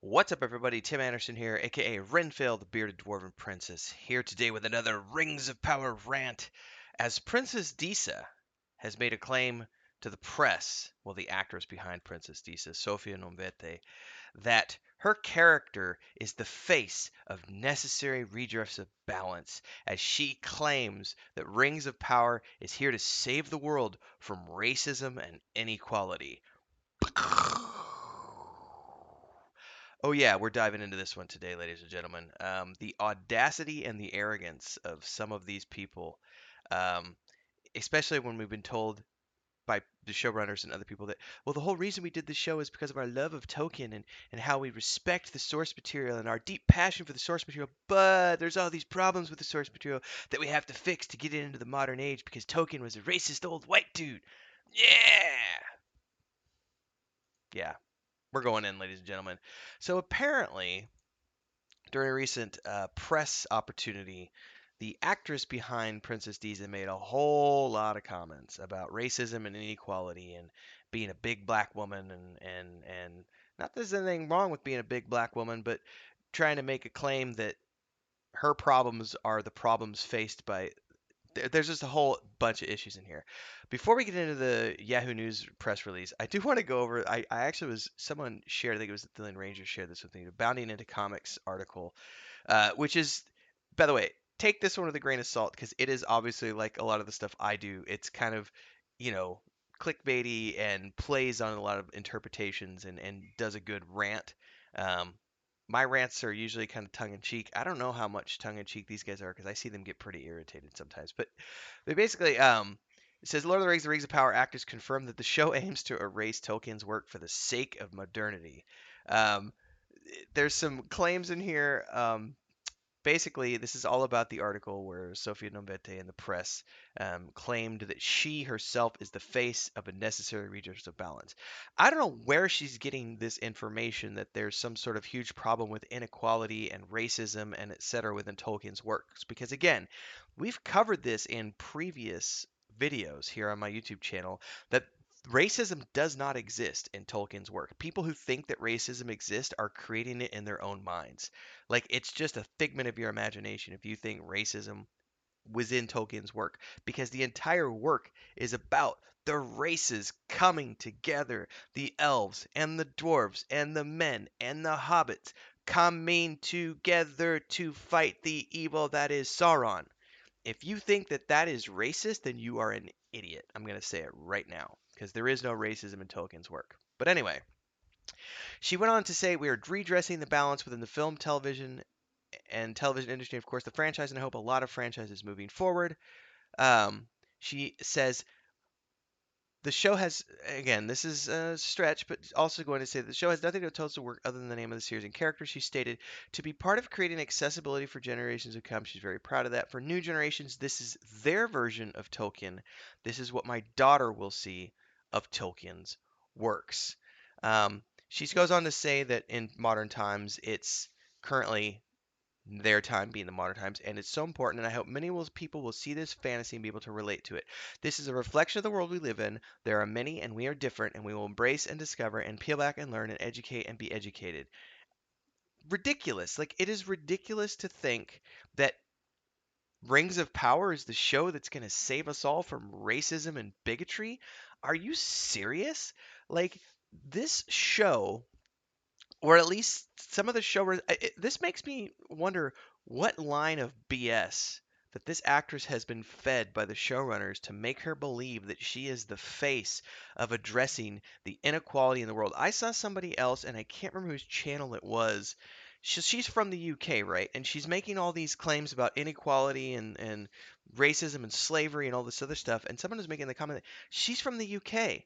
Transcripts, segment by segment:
What's up, everybody? Tim Anderson here, aka Renfield, the bearded dwarven princess, here today with another Rings of Power rant. As Princess Disa has made a claim to the press, well, the actress behind Princess Disa, Sofia Nombete, that her character is the face of necessary redress of balance, as she claims that Rings of Power is here to save the world from racism and inequality. Oh yeah, we're diving into this one today, ladies and gentlemen. The audacity and the arrogance of some of these people, um, especially when we've been told by the showrunners and other people that, well, the whole reason we did this show is because of our love of Tolkien and how we respect the source material and our deep passion for the source material, but there's all these problems with the source material that we have to fix to get it into the modern age because Tolkien was a racist old white dude. Yeah! Yeah, we're going in, ladies and gentlemen. So apparently, during a recent press opportunity, the actress behind Princess Diza made a whole lot of comments about racism and inequality and being a big black woman and not that there's anything wrong with being a big black woman, but trying to make a claim that her problems are the problems faced by there's just a whole bunch of issues in here. Before we get into the Yahoo News press release, I do want to go over. I actually was someone shared. I think it was the Lynn Ranger shared this with me. The Bounding into Comics article, which is, by the way, take this one with a grain of salt because it is obviously like a lot of the stuff I do. It's kind of, you know, clickbaity and plays on a lot of interpretations and does a good rant. Um, my rants are usually kind of tongue in cheek. I don't know how much tongue in cheek these guys are because I see them get pretty irritated sometimes. But they basically, it says Lord of the Rings of Power actors confirm that the show aims to erase Tolkien's work for the sake of modernity. Um, there's some claims in here. Basically, this is all about the article where Sofia Nombete in the press claimed that she herself is the face of a necessary redress of balance. I don't know where she's getting this information that there's some sort of huge problem with inequality and racism and etc. within Tolkien's works, because again, we've covered this in previous videos here on my YouTube channel that racism does not exist in Tolkien's work. People who think that racism exists are creating it in their own minds. Like it's just a figment of your imagination if you think racism was in Tolkien's work, because the entire work is about the races coming together, the elves and the dwarves and the men and the hobbits coming together to fight the evil that is Sauron. If you think that that is racist, then you are an idiot. I'm going to say it right now because there is no racism in Tolkien's work. But anyway, she went on to say we are redressing the balance within the film, television, and television industry, of course, the franchise, and I hope a lot of franchises moving forward. She says the show has, again, this is a stretch, but also going to say that the show has nothing to tell us to work other than the name of the series and characters. She stated, to be part of creating accessibility for generations to come, she's very proud of that. For new generations, this is their version of Tolkien. This is what my daughter will see of Tolkien's works. She goes on to say that in modern times, it's currently their time being the modern times, and it's so important, and I hope many people will see this fantasy and be able to relate to it. This is a reflection of the world we live in. There are many, and we are different, and we will embrace and discover and peel back and learn and educate and be educated. Ridiculous. Like, it is ridiculous to think that Rings of Power is the show that's going to save us all from racism and bigotry. Are you serious? Like, this show, or at least some of the showrunners. This makes me wonder what line of BS that this actress has been fed by the showrunners to make her believe that she is the face of addressing the inequality in the world. I saw somebody else, and I can't remember whose channel it was. She's from the UK, right? And she's making all these claims about inequality and racism and slavery and all this other stuff. And someone was making the comment that she's from the UK.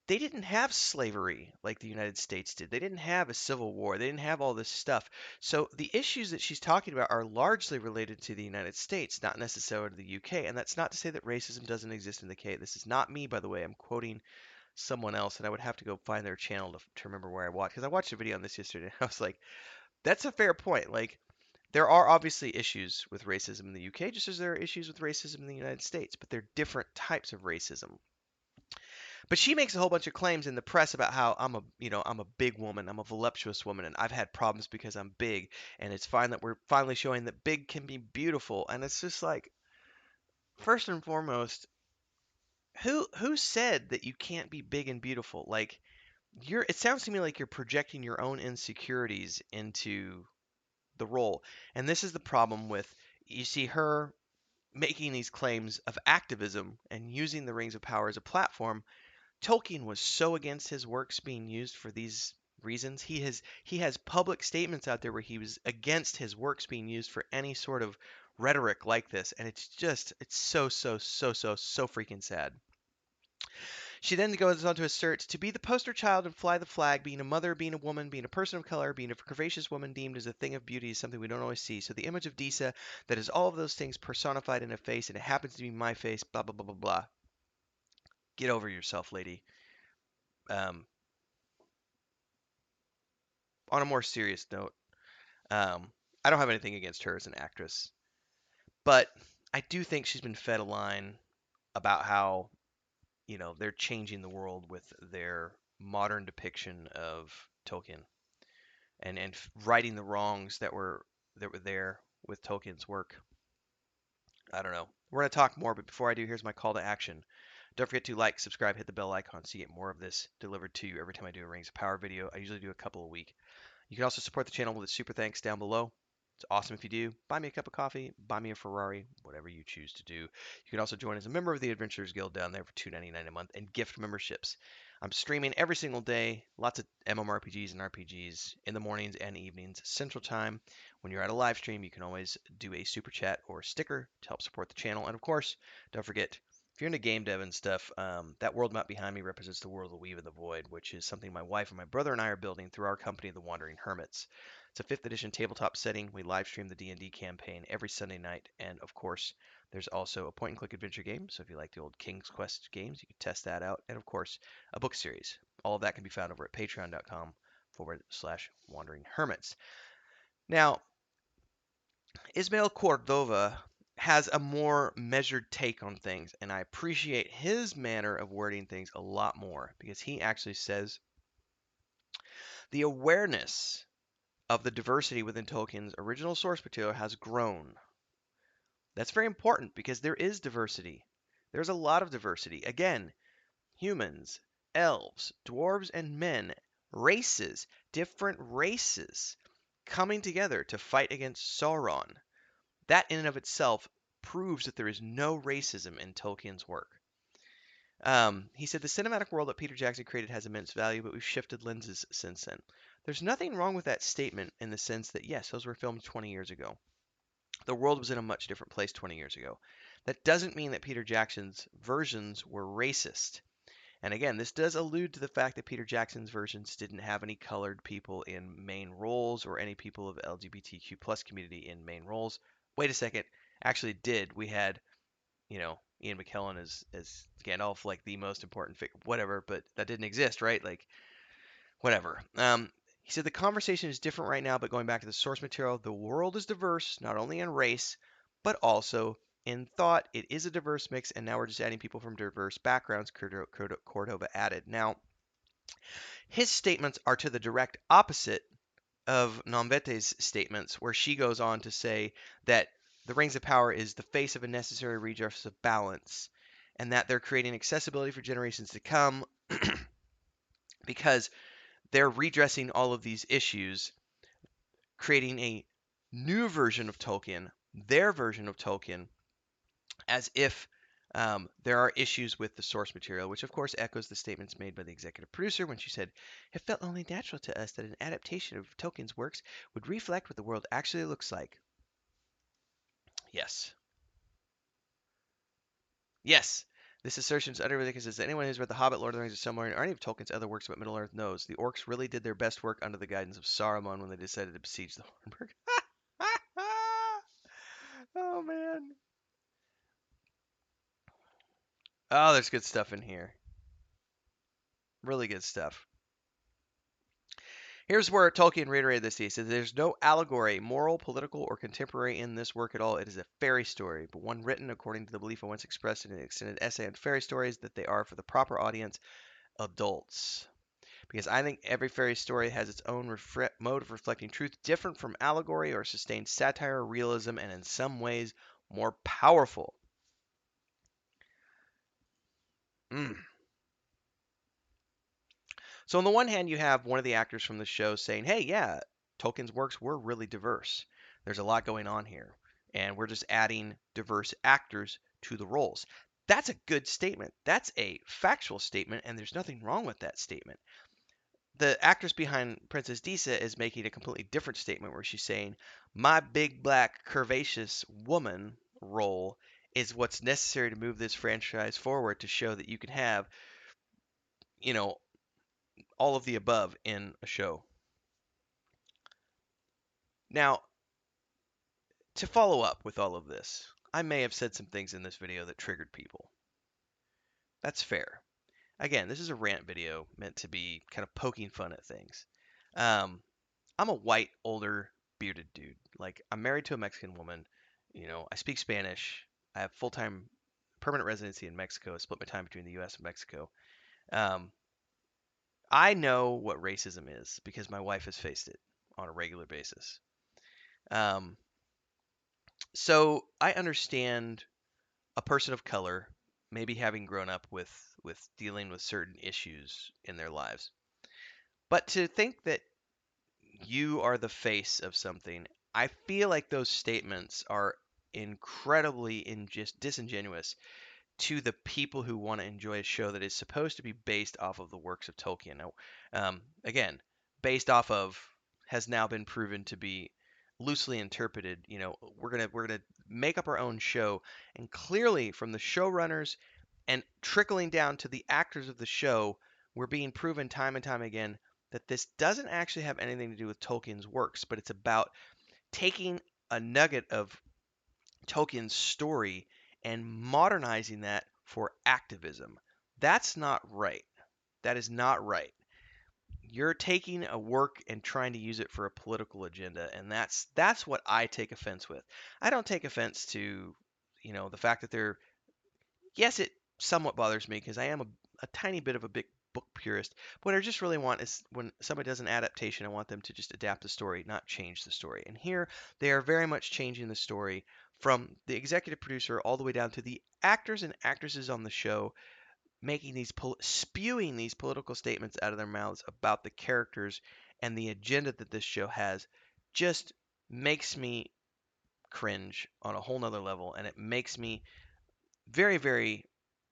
They didn't have slavery like the United States did. They didn't have a civil war. They didn't have all this stuff. So the issues that she's talking about are largely related to the United States, not necessarily to the UK. And that's not to say that racism doesn't exist in the UK. This is not me, by the way. I'm quoting someone else, and I would have to go find their channel to remember where I watched. Because I watched a video on this yesterday, and I was like, that's a fair point. Like, there are obviously issues with racism in the UK, just as there are issues with racism in the United States, but they're different types of racism. But she makes a whole bunch of claims in the press about how I'm a big woman, I'm a voluptuous woman, and I've had problems because I'm big, and it's fine that we're finally showing that big can be beautiful. And it's just like, first and foremost, who said that you can't be big and beautiful? Like, it sounds to me like you're projecting your own insecurities into the role. And this is the problem with, you see her making these claims of activism and using the Rings of Power as a platform. Tolkien was so against his works being used for these reasons. He has public statements out there where he was against his works being used for any sort of rhetoric like this, and it's so freaking sad. She then goes on to assert to be the poster child and fly the flag, being a mother, being a woman, being a person of color, being a curvaceous woman deemed as a thing of beauty is something we don't always see. So the image of Disa that is all of those things personified in a face, and it happens to be my face, blah blah blah blah blah. Get over yourself, lady. Um, on a more serious note, um, I don't have anything against her as an actress, but I do think she's been fed a line about how, they're changing the world with their modern depiction of Tolkien, and righting the wrongs that were there with Tolkien's work. I don't know. We're going to talk more, but before I do, here's my call to action. Don't forget to like, subscribe, hit the bell icon so you get more of this delivered to you every time I do a Rings of Power video. I usually do a couple a week. You can also support the channel with a super thanks down below. It's awesome if you do. Buy me a cup of coffee, buy me a Ferrari, whatever you choose to do. You can also join as a member of the Adventurers Guild down there for $2.99 a month and gift memberships. I'm streaming every single day, lots of MMORPGs and RPGs in the mornings and evenings, Central Time. When you're at a live stream, you can always do a super chat or a sticker to help support the channel. And of course, don't forget, if you're into game dev and stuff, that world map behind me represents the world of Weave in the Void, which is something my wife and my brother and I are building through our company, The Wandering Hermits. It's a 5th edition tabletop setting. We live stream the D&D campaign every Sunday night, and of course, there's also a point-and-click adventure game. So if you like the old King's Quest games, you can test that out, and of course, a book series. All of that can be found over at patreon.com/wandering hermits. Now, Ismail Cordova has a more measured take on things, and I appreciate his manner of wording things a lot more because he actually says the awareness of the diversity within Tolkien's original source material has grown. That's very important because there is diversity. There's a lot of diversity. Again, humans, elves, dwarves, and men, races, different races, coming together to fight against Sauron. That in and of itself proves that there is no racism in Tolkien's work. He said the cinematic world that Peter Jackson created has immense value, but we've shifted lenses since then. There's nothing wrong with that statement in the sense that, yes, those were filmed 20 years ago. The world was in a much different place 20 years ago. That doesn't mean that Peter Jackson's versions were racist. And again, this does allude to the fact that Peter Jackson's versions didn't have any colored people in main roles or any people of LGBTQ plus community in main roles. Wait a second, actually did. We had, Ian McKellen as Gandalf, like the most important figure, whatever, but that didn't exist, right? Like, whatever. He said the conversation is different right now, but going back to the source material, the world is diverse, not only in race, but also in thought. It is a diverse mix, and now we're just adding people from diverse backgrounds, Cordova added. Now, his statements are to the direct opposite of Nomvete's statements, where she goes on to say that the Rings of Power is the face of a necessary redress of balance, and that they're creating accessibility for generations to come because they're redressing all of these issues, creating a new version of Tolkien, their version of Tolkien, as if there are issues with the source material, which of course echoes the statements made by the executive producer when she said, "It felt only natural to us that an adaptation of Tolkien's works would reflect what the world actually looks like." Yes. Yes. This assertion is utterly ridiculous, as anyone who's read The Hobbit, Lord of the Rings, or Silmarillion, or any of Tolkien's other works about Middle-earth knows. The orcs really did their best work under the guidance of Saruman when they decided to besiege the Hornburg. Oh, man. Oh, there's good stuff in here. Really good stuff. Here's where Tolkien reiterated this. He said, "There's no allegory, moral, political, or contemporary in this work at all. It is a fairy story, but one written according to the belief I once expressed in an extended essay on fairy stories that they are for the proper audience, adults. Because I think every fairy story has its own mode of reflecting truth, different from allegory or sustained satire or realism, and in some ways more powerful." Mm. So on the one hand, you have one of the actors from the show saying, "Hey, yeah, Tolkien's works were really diverse. There's a lot going on here, and we're just adding diverse actors to the roles." That's a good statement. That's a factual statement, and there's nothing wrong with that statement. The actress behind Princess Disa is making a completely different statement where she's saying, "My big black curvaceous woman role is what's necessary to move this franchise forward to show that you can have, you know, all of the above in a show." Now, to follow up with all of this, I may have said some things in this video that triggered people. That's fair. Again, this is a rant video meant to be kind of poking fun at things. Um, I'm a white, older, bearded dude. Like, I'm married to a Mexican woman. I speak Spanish. I have full-time permanent residency in Mexico. I split my time between the U.S. and Mexico. Um, I know what racism is because my wife has faced it on a regular basis. Um, so I understand a person of color maybe having grown up with dealing with certain issues in their lives. But to think that you are the face of something, I feel like those statements are incredibly just disingenuous to the people who want to enjoy a show that is supposed to be based off of the works of Tolkien. Now, again, based off of has now been proven to be loosely interpreted. We're gonna make up our own show, and clearly from the showrunners and trickling down to the actors of the show, we're being proven time and time again that this doesn't actually have anything to do with Tolkien's works, but it's about taking a nugget of Tolkien's story and modernizing that for activism. That's not right. That is not right. You're taking a work and trying to use it for a political agenda, and that's what I take offense with. I don't take offense to, the fact that they're, yes, it somewhat bothers me because I am a tiny bit of a big book purist. But what I just really want is when somebody does an adaptation, I want them to just adapt the story, not change the story. And here they are very much changing the story from the executive producer all the way down to the actors and actresses on the show, making spewing these political statements out of their mouths about the characters and the agenda that this show has. Just makes me cringe on a whole nother level, and it makes me very, very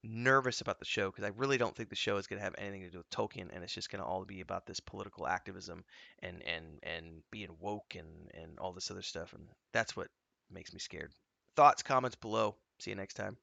nervous about the show because I really don't think the show is going to have anything to do with Tolkien, and it's just going to all be about this political activism and being woke and all this other stuff, and that's what makes me scared. Thoughts, comments below. See you next time.